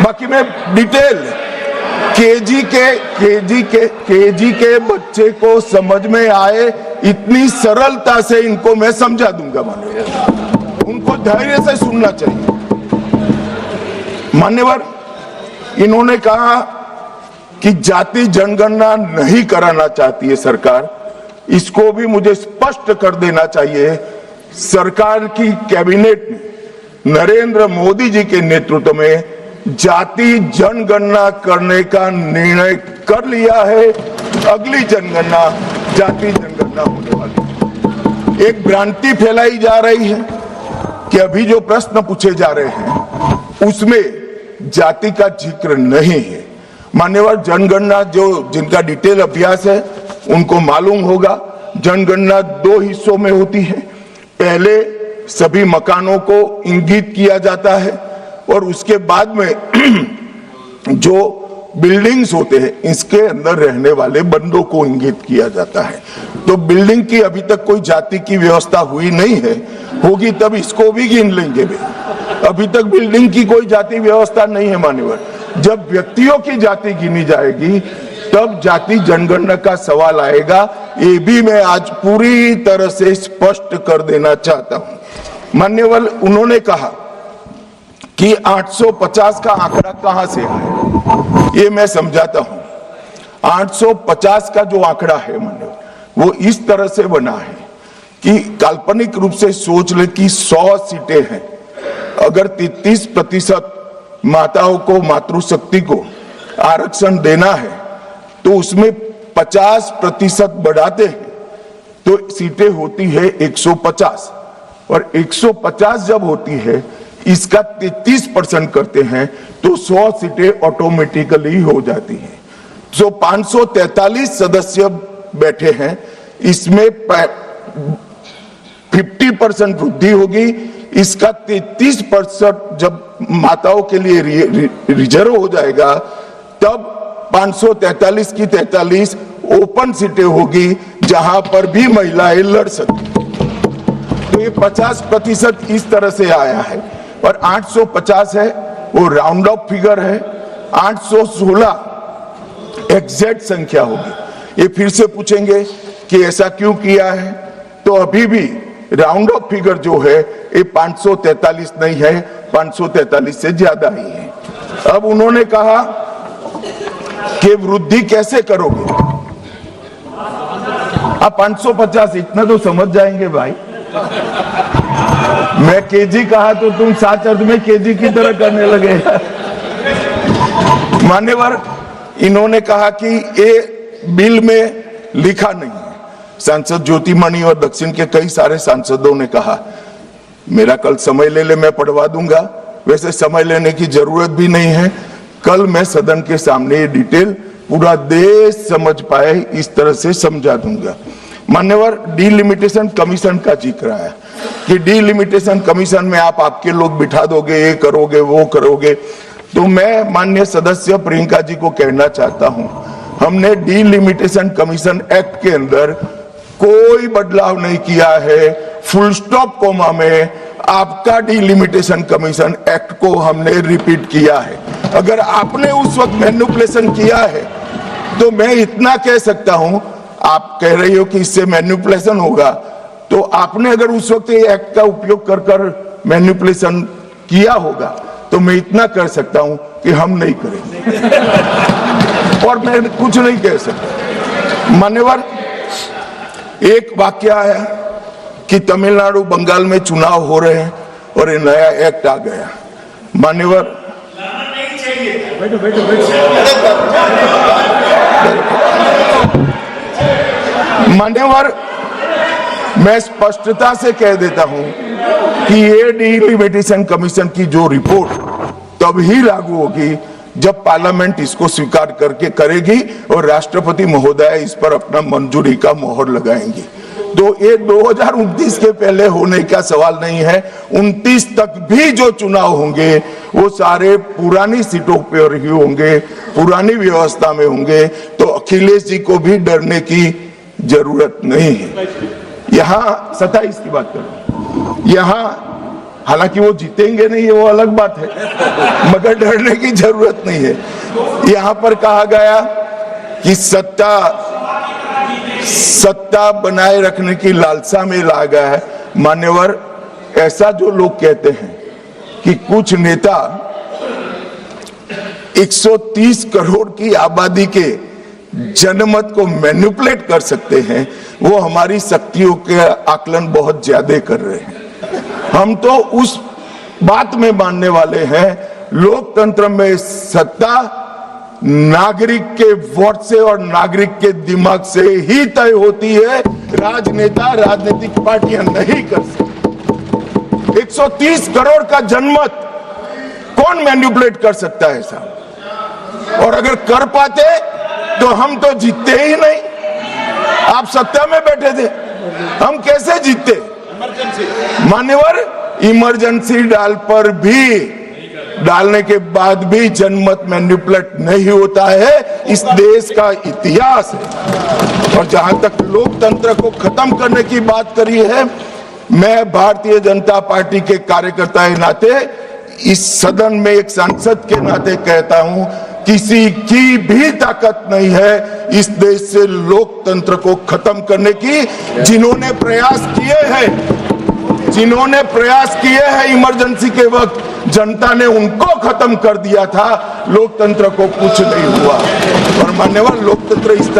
बाकी मैं detail KG के बच्चे को समझ में आए इतनी सरलता से इनको मैं समझा दूंगा। मान्यवर, उनको धैर्य से सुनना चाहिए। मान्यवर, इन्होंने कहा कि जाति जनगणना नहीं कराना चाहती है सरकार। इसको भी मुझे स्पष्ट कर देना चाहिए, सरकार की कैबिनेट ने नरेंद्र मोदी जी के नेतृत्व में जाति जनगणना करने का निर्णय कर लिया है। अगली जनगणना जाति जनगणना होने वाली है। एक भ्रांति फैलाई जा रही है कि अभी जो प्रश्न पूछे जा रहे हैं उसमें जाति का जिक्र नहीं है। मान्यवर, जनगणना जो जिनका डिटेल अभ्यास है उनको मालूम होगा, जनगणना 2 हिस्सों में होती है। पहले सभी मकानों को इंगित किया जाता है और उसके बाद में जो बिल्डिंग्स होते हैं इसके अंदर रहने वाले बंदों को इंगित किया जाता है। तो बिल्डिंग की अभी तक कोई जाति की व्यवस्था हुई नहीं है, होगी तब इसको भी गिन लेंगे। अभी तक बिल्डिंग की कोई जाति व्यवस्था नहीं है। मान्यवर, जब व्यक्तियों की जाति गिनी जाएगी तब जाति जनगणना का सवाल आएगा। ये भी मैं आज पूरी तरह से स्पष्ट कर देना चाहता हूं। मान्यवर, उन्होंने कहा कि 850 का आंकड़ा कहां से आया, ये मैं समझाता हूं। 850 का जो आंकड़ा है मान्यवर, वो इस तरह से बना है कि काल्पनिक रूप से सोच ले कि 100 सीटें हैं, अगर 33% माताओं को, मातृशक्ति को आरक्षण देना है तो उसमें 50% बढ़ाते हैं तो सीटें होती है 150, और 150 जब होती है इसका 33% करते हैं तो 100 सीटें ऑटोमेटिकली हो जाती हैं। जो 543 सदस्य बैठे हैं इसमें 50% वृद्धि होगी। इसका 33% जब माताओं के लिए रिजर्व हो जाएगा तब 543 की 43 ओपन सीटें होगी जहां पर भी महिलाएं लड़ सकती। तो ये 50% इस तरह से आया है। और 850 है वो राउंड ऑफ फिगर है, 816 एग्जैक्ट संख्या होगी। ये फिर से पूछेंगे कि ऐसा क्यों किया है, तो अभी भी राउंड ऑफ फिगर जो है ये 543 नहीं है, 543 से ज्यादा ही है। अब उन्होंने कहा कि वृद्धि कैसे करोगे। आप 550 इतना तो समझ जाएंगे भाई। मैं केजी कहा तो तुम 7 अर्थ में केजी की तरह करने लगे। मान्यवर, इन्होंने कहा कि ये बिल में लिखा नहीं है। सांसद ज्योतिमणि और दक्षिण के कई सारे सांसदों ने कहा, मेरा कल समय ले ले, मैं पढ़वा दूंगा। वैसे समय लेने की जरूरत भी नहीं है, कल मैं सदन के सामने ये डिटेल पूरा देश समझ पाए इस तरह से समझा दूंगा। मान्यवर, डीलिमिटेशन कमीशन का जिक्र है कि डीलिमिटेशन कमीशन में आप आपके लोग बिठा दोगे, ये करोगे, वो करोगे। तो मैं माननीय सदस्य प्रियंका जी को कहना चाहता हूं, हमने डीलिमिटेशन कमीशन एक्ट के अंदर कोई बदलाव नहीं किया है। फुल स्टॉप कोमा में आपका डीलिमिटेशन कमीशन एक्ट को हमने रिपीट किया है। अगर आपने उस वक्त मैनिपुलेशन किया है तो मैं इतना कह सकता हूं, आप कह रही हो कि इससे मैनिपुलेशन होगा, तो आपने अगर उस वक्त ये एक्ट का उपयोग कर कर मैनिपुलेशन किया होगा तो मैं इतना कर सकता हूं कि हम नहीं करेंगे। और मैं कुछ नहीं कह सकता। मान्यवर, एक वाक्य आया कि तमिलनाडु बंगाल में चुनाव हो रहे हैं और ये नया एक्ट आ गया। मान्यवर, मान्यवर, मैं स्पष्टता से कह देता हूं कि ये डीलिमिटेशन कमीशन की जो रिपोर्ट तभी लागू होगी जब पार्लियामेंट इसको स्वीकार करके करेगी और राष्ट्रपति महोदय इस पर अपना मंजूरी का मोहर लगाएंगी। तो ये 2029 के पहले होने का सवाल नहीं है। 29 तक भी जो चुनाव होंगे वो सारे पुरानी सीटों पर ही होंगे, पुरानी व्यवस्था में होंगे। तो अखिलेश जी को भी डरने की जरूरत नहीं है। यहाँ 27 की बात करूं, यहाँ हालांकि वो जीतेंगे नहीं, वो अलग बात है, मगर डरने की जरूरत नहीं है। यहां पर कहा गया कि सत्ता बनाए रखने की लालसा में ला गया है। मान्यवर, ऐसा जो लोग कहते हैं कि कुछ नेता 130 करोड़ की आबादी के जनमत को मैनिपुलेट कर सकते हैं, वो हमारी शक्तियों के आकलन बहुत ज्यादा कर रहे हैं। हम तो उस बात में मानने वाले हैं, लोकतंत्र में सत्ता नागरिक के वोट से और नागरिक के दिमाग से ही तय होती है, राजनेता राजनीतिक पार्टियां नहीं कर सकती। 130 करोड़ का जनमत कौन मैनिपुलेट कर सकता है साहब? और अगर कर पाते तो हम तो जीतते ही नहीं। आप सत्ता में बैठे थे, हम कैसे जीतते? मान्यवर, इमरजेंसी डालने के बाद भी जनमत मैनिपुलेट नहीं होता है, इस देश का इतिहास है। और जहां तक लोकतंत्र को खत्म करने की बात करी है, मैं भारतीय जनता पार्टी के कार्यकर्ता के नाते, इस सदन में एक सांसद के नाते कहता हूं, किसी की भी ताकत नहीं है इस देश से लोकतंत्र को खत्म करने की। जिन्होंने प्रयास किए हैं इमरजेंसी के वक्त, जनता ने उनको खत्म कर दिया था, लोकतंत्र को कुछ नहीं हुआ। और मान्यवर, लोकतंत्र इस तरह